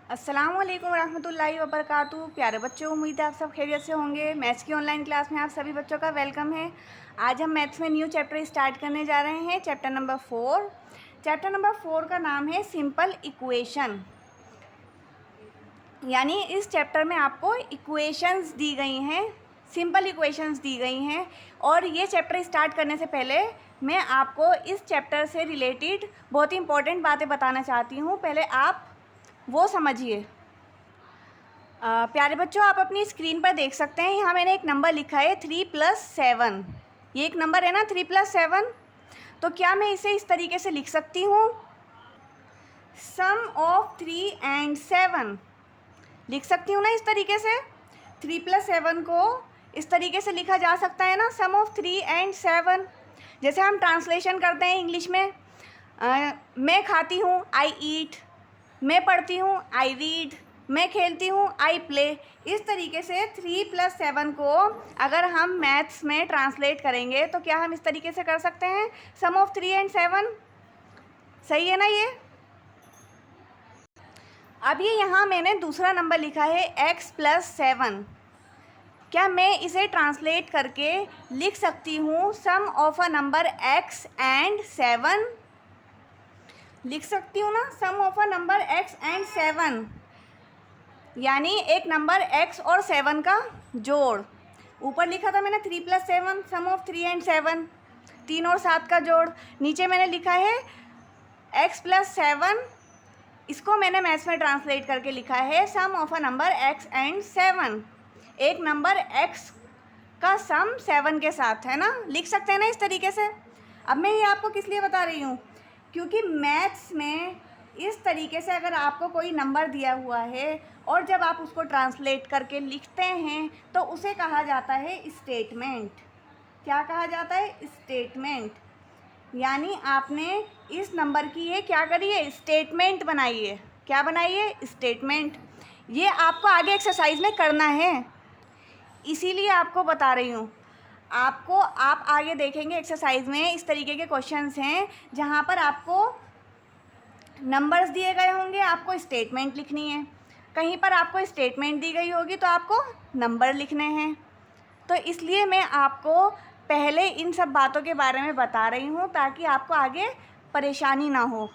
अस्सलामुअलैकुम रहमतुल्लाहि वबरकातुहू। प्यारे बच्चों, उम्मीद है आप सब खैरियत से होंगे। मैथ्स की ऑनलाइन क्लास में आप सभी बच्चों का वेलकम है। आज हम मैथ्स में न्यू चैप्टर स्टार्ट करने जा रहे हैं, चैप्टर नंबर 4। चैप्टर नंबर 4 का नाम है सिंपल इक्वेशन। यानी इस चैप्टर में आपको इक्वेशंस दी गई हैं, सिंपल इक्वेशंस दी गई हैं। और ये चैप्टर स्टार्ट करने से पहले मैं आपको इस चैप्टर से रिलेटेड बहुत ही इंपॉर्टेंट बातें बताना चाहती हूँ। पहले आप वो समझिए। प्यारे बच्चों, आप अपनी स्क्रीन पर देख सकते हैं, यहाँ मैंने एक नंबर लिखा है 3+7। ये एक नंबर है ना 3+7। तो क्या मैं इसे इस तरीके से लिख सकती हूँ, सम ऑफ 3 and 7। लिख सकती हूँ ना इस तरीके से। 3+7 को इस तरीके से लिखा जा सकता है ना, सम ऑफ 3 and 7। जैसे हम ट्रांसलेशन करते हैं इंग्लिश में, मैं खाती हूँ आई ईट, मैं पढ़ती हूँ आई रीड, मैं खेलती हूँ आई प्ले। इस तरीके से 3+7 को अगर हम मैथ्स में ट्रांसलेट करेंगे तो क्या हम इस तरीके से कर सकते हैं, सम ऑफ 3 and 7। सही है ना ये। अब ये यहाँ मैंने दूसरा नंबर लिखा है x+7। क्या मैं इसे ट्रांसलेट करके लिख सकती हूँ, sum of a number x and 7। लिख सकती हूँ ना, sum of a number x and 7, यानी एक नंबर x और 7 का जोड़। ऊपर लिखा था मैंने 3+7, सम ऑफ 3 and 7, 3 और 7 का जोड़। नीचे मैंने लिखा है x+7, इसको मैंने मैथ्स में ट्रांसलेट करके लिखा है sum of a number x and 7। एक नंबर x का सम 7 के साथ, है ना। लिख सकते हैं ना इस तरीके से। अब मैं ये आपको किस लिए बता रही हूँ, क्योंकि मैथ्स में इस तरीके से अगर आपको कोई नंबर दिया हुआ है और जब आप उसको ट्रांसलेट करके लिखते हैं तो उसे कहा जाता है स्टेटमेंट। क्या कहा जाता है, स्टेटमेंट। यानी आपने इस नंबर की ये क्या करी है, स्टेटमेंट बनाई है। क्या बनाई है, स्टेटमेंट। ये आपको आगे एक्सरसाइज में करना है, इसीलिए आपको बता रही हूँ। आप आगे देखेंगे एक्सरसाइज में इस तरीके के क्वेश्चंस हैं जहाँ पर आपको नंबर्स दिए गए होंगे, आपको स्टेटमेंट लिखनी है। कहीं पर आपको स्टेटमेंट दी गई होगी तो आपको नंबर लिखने हैं। तो इसलिए मैं आपको पहले इन सब बातों के बारे में बता रही हूँ ताकि आपको आगे परेशानी ना हो।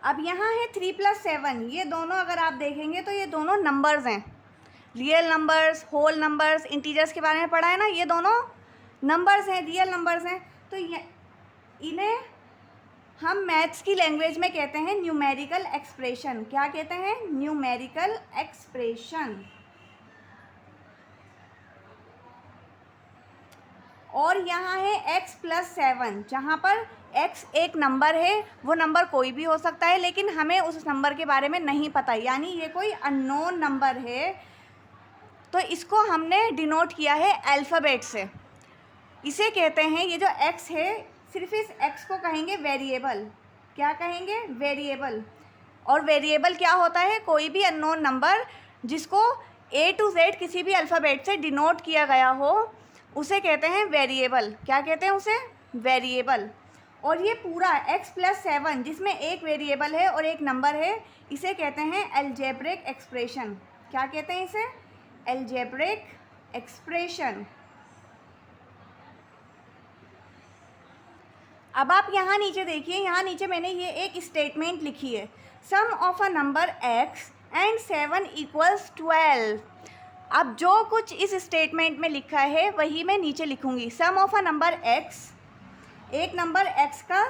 अब यहाँ है 3+7, ये दोनों अगर आप देखेंगे तो ये दोनों नंबर्स हैं। Real numbers, whole numbers, integers के बारे में पढ़ा है ना, ये दोनों नंबर्स हैं, रियल नंबर्स हैं। तो इन्हें हम मैथ्स की लैंग्वेज में कहते हैं न्यूमेरिकल एक्सप्रेशन। क्या कहते हैं, न्यूमेरिकल एक्सप्रेशन। और यहाँ है x+7, जहाँ पर x एक नंबर है, वो नंबर कोई भी हो सकता है लेकिन हमें उस नंबर के बारे में नहीं पता, यानी ये कोई अननोन नंबर है। तो इसको हमने डिनोट किया है अल्फ़ाबेट से। इसे कहते हैं, ये जो x है, सिर्फ इस x को कहेंगे वेरिएबल। क्या कहेंगे, वेरिएबल। और वेरिएबल क्या होता है, कोई भी अननोन नंबर जिसको A to Z किसी भी अल्फ़ाबेट से डिनोट किया गया हो उसे कहते हैं वेरिएबल। क्या कहते हैं उसे, वेरिएबल। और ये पूरा x+7 जिसमें एक वेरिएबल है और एक नंबर है, इसे कहते हैं अलजेब्रिक एक्सप्रेशन। क्या कहते हैं इसे, अलजेब्रिक एक्सप्रेशन। अब आप यहाँ नीचे देखिए, यहाँ नीचे मैंने ये एक स्टेटमेंट लिखी है, sum of a number x and 7 = 12। अब जो कुछ इस स्टेटमेंट में लिखा है वही मैं नीचे लिखूँगी। सम ऑफ अ नंबर x, एक नंबर x का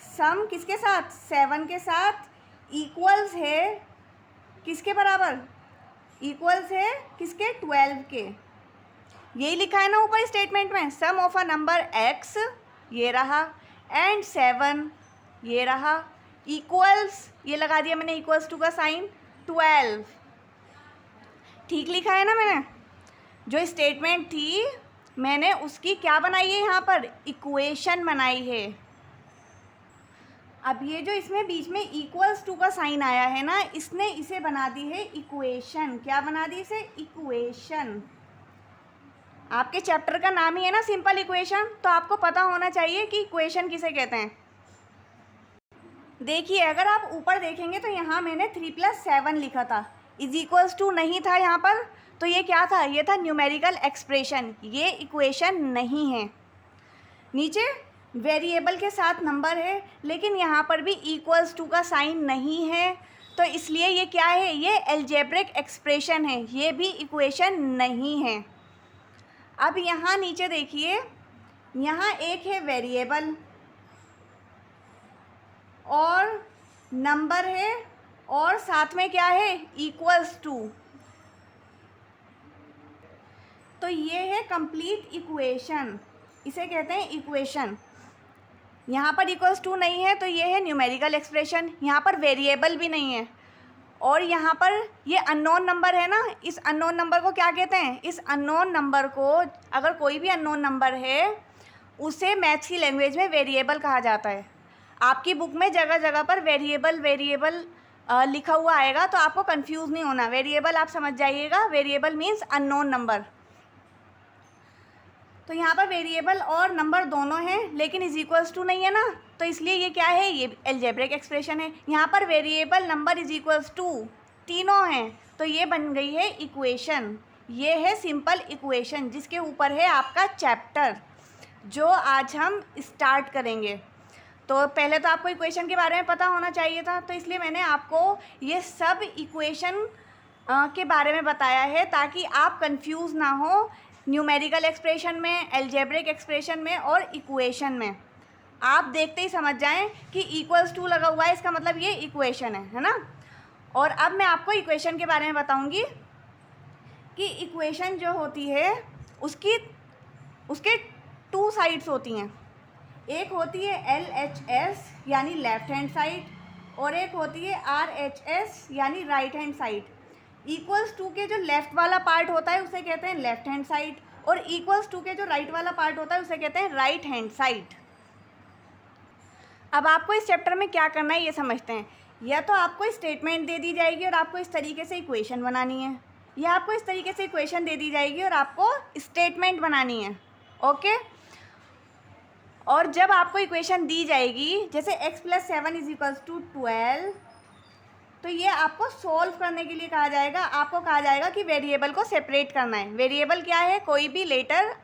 सम किसके साथ, 7 के साथ, इक्वल्स है किसके बराबर, इक्वल्स है किसके, 12 के। यही लिखा है ना ऊपर स्टेटमेंट में, सम ऑफ अ नंबर x, ये रहा, एंड 7, ये रहा, इक्वल्स, ये लगा दिया मैंने इक्वल्स टू का साइन, 12। ठीक लिखा है ना मैंने। जो स्टेटमेंट थी मैंने उसकी क्या बनाई है, यहाँ पर इक्वेशन बनाई है। अब ये जो इसमें बीच में इक्वल्स टू का साइन आया है ना, इसने इसे बना दी है इक्वेशन। क्या बना दी इसे, इक्वेशन। आपके चैप्टर का नाम ही है ना सिंपल इक्वेशन, तो आपको पता होना चाहिए कि इक्वेशन किसे कहते हैं। देखिए अगर आप ऊपर देखेंगे तो यहाँ मैंने 3 + 7 लिखा था, इज इक्वल्स टू नहीं था यहाँ पर, तो ये क्या था, ये था न्यूमेरिकल एक्सप्रेशन, ये इक्वेशन नहीं है। नीचे वेरिएबल के साथ नंबर है, लेकिन यहाँ पर भी इक्वल्स टू का साइन नहीं है, तो इसलिए ये क्या है, ये अलजेब्रिक एक्सप्रेशन है, ये भी इक्वेशन नहीं है। अब यहाँ नीचे देखिए, यहाँ एक है वेरिएबल और नंबर है और साथ में क्या है, इक्वल्स टू, तो ये है कंप्लीट इक्वेशन, इसे कहते हैं इक्वेशन। यहाँ पर इक्वल्स टू नहीं है तो ये है न्यूमेरिकल एक्सप्रेशन, यहाँ पर वेरिएबल भी नहीं है, और यहाँ पर ये अननोन नंबर है ना, इस अननोन नंबर को क्या कहते हैं, इस अननोन नंबर को, अगर कोई भी अननोन नंबर है उसे मैथ्स की लैंग्वेज में वेरिएबल कहा जाता है। आपकी बुक में जगह जगह पर वेरिएबल लिखा हुआ आएगा, तो आपको कंफ्यूज नहीं होना, वेरिएबल आप समझ जाइएगा, वेरिएबल मीन्स अननोन नंबर। तो यहाँ पर वेरिएबल और नंबर दोनों हैं, लेकिन इज इक्वल्स टू नहीं है ना, तो इसलिए ये क्या है, ये अलजेब्रिक एक्सप्रेशन है। यहाँ पर variable number is equals to तीनों हैं, तो ये बन गई है इक्वेशन। ये है सिंपल इक्वेशन जिसके ऊपर है आपका चैप्टर, जो आज हम स्टार्ट करेंगे। तो पहले तो आपको इक्वेशन के बारे में पता होना चाहिए था, तो इसलिए मैंने आपको ये सब इक्वेशन के बारे में बताया है, ताकि आप कंफ्यूज ना हो न्यूमेरिकल एक्सप्रेशन में, अलजेब्रिक एक्सप्रेशन में और इक्वेशन में। आप देखते ही समझ जाएं कि इक्वल्स टू लगा हुआ है, इसका मतलब ये इक्वेशन है ना। और अब मैं आपको इक्वेशन के बारे में बताऊंगी कि इक्वेशन जो होती है उसके 2 साइड्स होती हैं। एक होती है LHS यानी लेफ़्ट हैंड साइड, और एक होती है RHS यानी right hand side. Equals to के जो लेफ़्ट वाला पार्ट होता है उसे कहते हैं लेफ़्ट हैंड साइड, और इक्वल्स टू के जो राइट वाला पार्ट होता है उसे कहते हैं राइट हैंड साइड। अब आपको इस चैप्टर में क्या करना है ये समझते हैं। या तो आपको स्टेटमेंट दे दी जाएगी और आपको इस तरीके से इक्वेशन बनानी है, या आपको इस तरीके से इक्वेशन दे दी जाएगी और आपको स्टेटमेंट बनानी है। ओके, और जब आपको इक्वेशन दी जाएगी, जैसे x + 7 = 12, तो ये आपको सॉल्व करने के लिए कहा जाएगा। आपको कहा जाएगा कि वेरिएबल को सेपरेट करना है। वेरिएबल क्या है, कोई भी लेटर,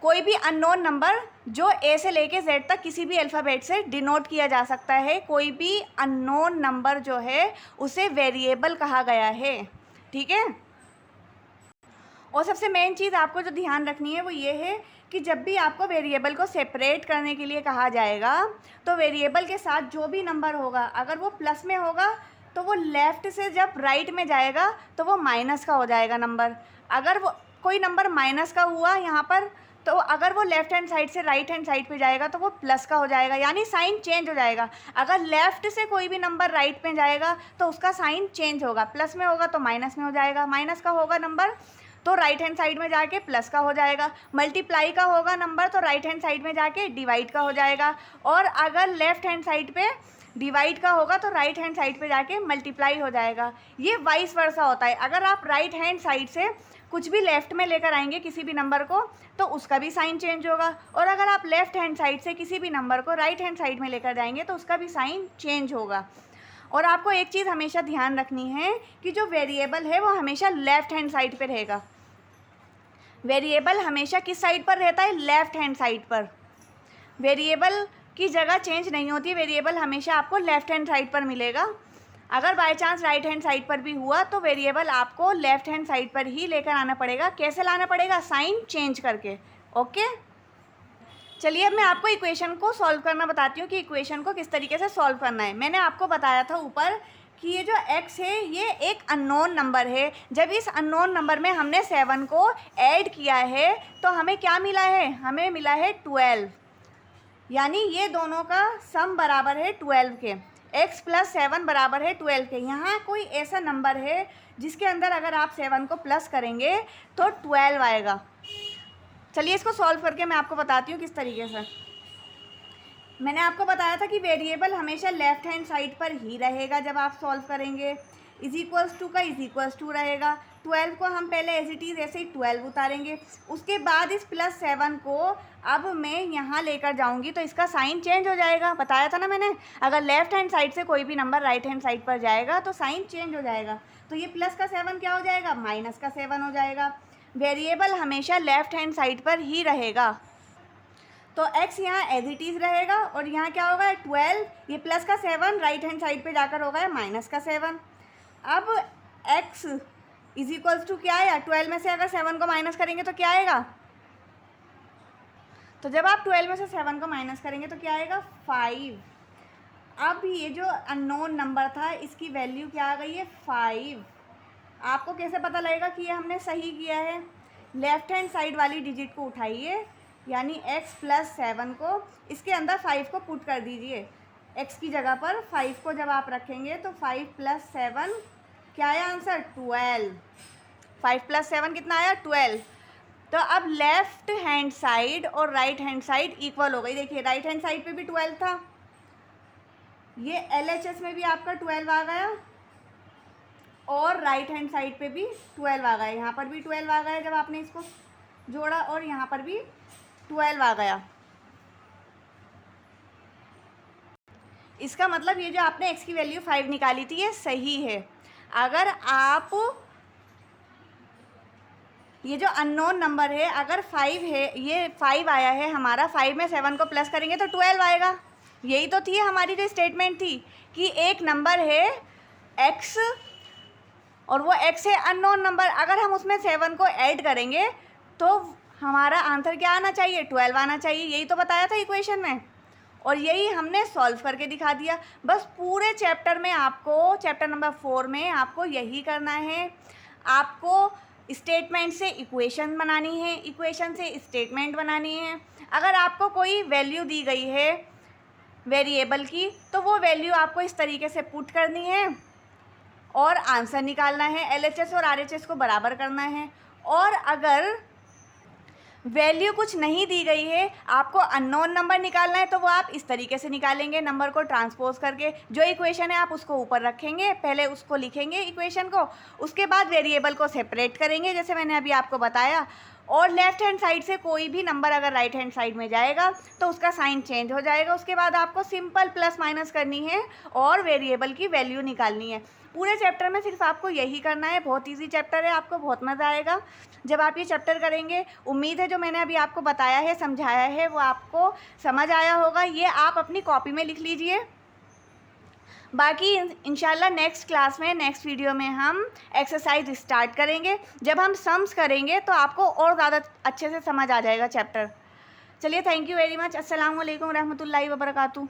कोई भी अननोन नंबर जो A से लेके Z तक किसी भी अल्फ़ाबेट से डिनोट किया जा सकता है, कोई भी अननोन नंबर जो है उसे वेरिएबल कहा गया है। ठीक है, और सबसे मेन चीज़ आपको जो ध्यान रखनी है वो ये है कि जब भी आपको वेरिएबल को सेपरेट करने के लिए कहा जाएगा, तो वेरिएबल के साथ जो भी नंबर होगा, अगर वो प्लस में होगा तो वो लेफ़्ट से जब राइट में जाएगा तो वो माइनस का हो जाएगा नंबर। अगर वो कोई नंबर माइनस का हुआ यहाँ पर, तो अगर वो लेफ़्ट हैंड साइड से राइट हैंड साइड पे जाएगा तो वो प्लस का हो जाएगा, यानी साइन चेंज हो जाएगा। अगर लेफ़्ट से कोई भी नंबर राइट में जाएगा तो उसका साइन चेंज होगा, प्लस में होगा तो माइनस में हो जाएगा, माइनस का होगा नंबर तो राइट हैंड साइड में जाके प्लस का हो जाएगा, मल्टीप्लाई का होगा नंबर तो राइट हैंड साइड में जाके डिवाइड का हो जाएगा, और अगर लेफ़्ट हैंड साइड पे डिवाइड का होगा तो राइट हैंड साइड पे जाके मल्टीप्लाई हो जाएगा। ये वाइस वर्सा होता है। अगर आप राइट हैंड साइड से कुछ भी लेफ़्ट में लेकर आएंगे किसी भी नंबर को, तो उसका भी साइन चेंज होगा, और अगर आप लेफ़्ट हैंड साइड से किसी भी नंबर को राइट हैंड साइड में लेकर जाएंगे तो उसका भी साइन चेंज होगा। और आपको एक चीज़ हमेशा ध्यान रखनी है कि जो वेरिएबल है वो हमेशा लेफ़्ट हैंड साइड पर रहेगा। वेरिएबल हमेशा किस साइड पर रहता है, लेफ़्ट हैंड साइड पर। वेरिएबल की जगह चेंज नहीं होती, वेरिएबल हमेशा आपको लेफ़्ट हैंड साइड पर मिलेगा। अगर by chance right hand side पर भी हुआ तो वेरिएबल आपको लेफ़्ट हैंड साइड पर ही लेकर आना पड़ेगा। कैसे लाना पड़ेगा, साइन चेंज करके। ओके, चलिए अब मैं आपको इक्वेशन को सॉल्व करना बताती हूँ कि इक्वेशन को किस तरीके से सॉल्व करना है। मैंने आपको बताया था ऊपर कि ये जो x है ये एक अननोन नंबर है। जब इस अननोन नंबर में हमने 7 को ऐड किया है तो हमें क्या मिला है, हमें मिला है 12, यानी ये दोनों का सम बराबर है 12 के। x + 7 बराबर है 12 के। यहाँ कोई ऐसा नंबर है जिसके अंदर अगर आप 7 को प्लस करेंगे तो 12 आएगा। चलिए इसको सॉल्व करके मैं आपको बताती हूँ किस तरीके से। मैंने आपको बताया था कि वेरिएबल हमेशा लेफ़्ट हैंड साइड पर ही रहेगा जब आप सॉल्व करेंगे। इज इक्वल्स टू का इज इक्वल्स टू रहेगा। 12 को हम पहले एज इट इज़ ऐसे ही 12 उतारेंगे। उसके बाद इस +7 को अब मैं यहाँ लेकर जाऊँगी तो इसका साइन चेंज हो जाएगा। बताया था ना मैंने, अगर लेफ्ट हैंड साइड से कोई भी नंबर राइट हैंड साइड पर जाएगा तो साइन चेंज हो जाएगा। तो ये प्लस का 7 क्या हो जाएगा, माइनस का 7 हो जाएगा। वेरिएबल हमेशा लेफ्ट हैंड साइड पर ही रहेगा, तो x यहाँ एज इट इज़ रहेगा और यहाँ क्या होगा 12, ये प्लस का 7 राइट हैंड साइड पे जाकर होगा माइनस का 7। अब x इज इक्वल्स टू क्या आया, 12 में से अगर 7 को माइनस करेंगे तो क्या आएगा, तो जब आप 12 में से 7 को माइनस करेंगे तो क्या आएगा 5। अब ये जो अननोन नंबर था इसकी वैल्यू क्या आ गई है 5। आपको कैसे पता लगेगा कि ये हमने सही किया है, लेफ्ट हैंड साइड वाली डिजिट को उठाइए, यानी x + 7 को इसके अंदर 5 को पुट कर दीजिए। x की जगह पर 5 को जब आप रखेंगे तो 5 + 7 क्या आया आंसर 12। 5 + 7 कितना आया 12। तो अब लेफ्ट हैंड साइड और राइट हैंड साइड इक्वल हो गई। देखिए राइट हैंड साइड पे भी 12 था, ये LHS में भी आपका 12 आ गया और राइट हैंड साइड पे भी 12 आ गया, यहाँ पर भी 12 आ गया जब आपने इसको जोड़ा और यहाँ पर भी 12 आ गया। इसका मतलब ये जो आपने x की वैल्यू 5 निकाली थी ये सही है। अगर आप ये जो अननोन नंबर है अगर 5 है, ये 5 आया है हमारा, 5 में 7 को प्लस करेंगे तो 12 आएगा। यही तो थी हमारी जो स्टेटमेंट थी कि एक नंबर है x और वो x है अननोन नंबर, अगर हम उसमें 7 को ऐड करेंगे तो हमारा आंसर क्या आना चाहिए 12 आना चाहिए। यही तो बताया था इक्वेशन में और यही हमने सॉल्व करके दिखा दिया। बस पूरे चैप्टर में आपको, चैप्टर नंबर 4 में आपको यही करना है। आपको स्टेटमेंट से इक्वेशन बनानी है, इक्वेशन से स्टेटमेंट बनानी है। अगर आपको कोई वैल्यू दी गई है वेरिएबल की तो वो वैल्यू आपको इस तरीके से पुट करनी है और आंसर निकालना है। LHS और RHS को बराबर करना है। और अगर वैल्यू कुछ नहीं दी गई है, आपको अननोन नंबर निकालना है तो वो आप इस तरीके से निकालेंगे, नंबर को ट्रांसपोज करके। जो इक्वेशन है आप उसको ऊपर रखेंगे, पहले उसको लिखेंगे इक्वेशन को, उसके बाद वेरिएबल को सेपरेट करेंगे जैसे मैंने अभी आपको बताया। और लेफ्ट हैंड साइड से कोई भी नंबर अगर राइट हैंड साइड में जाएगा तो उसका साइन चेंज हो जाएगा। उसके बाद आपको सिंपल प्लस माइनस करनी है और वेरिएबल की वैल्यू निकालनी है। पूरे चैप्टर में सिर्फ आपको यही करना है। बहुत इजी चैप्टर है, आपको बहुत मज़ा आएगा जब आप ये चैप्टर करेंगे। उम्मीद है जो मैंने अभी आपको बताया है, समझाया है, वो आपको समझ आया होगा। ये आप अपनी कॉपी में लिख लीजिए। बाकी इंशाल्लाह नेक्स्ट क्लास में, नेक्स्ट वीडियो में हम एक्सरसाइज स्टार्ट करेंगे। जब हम सम्स करेंगे तो आपको और ज़्यादा अच्छे से समझ आ जाएगा चैप्टर। चलिए, थैंक यू वेरी मच। अस्सलाम वालेकुम रहमतुल्लाहि व बरकातहू।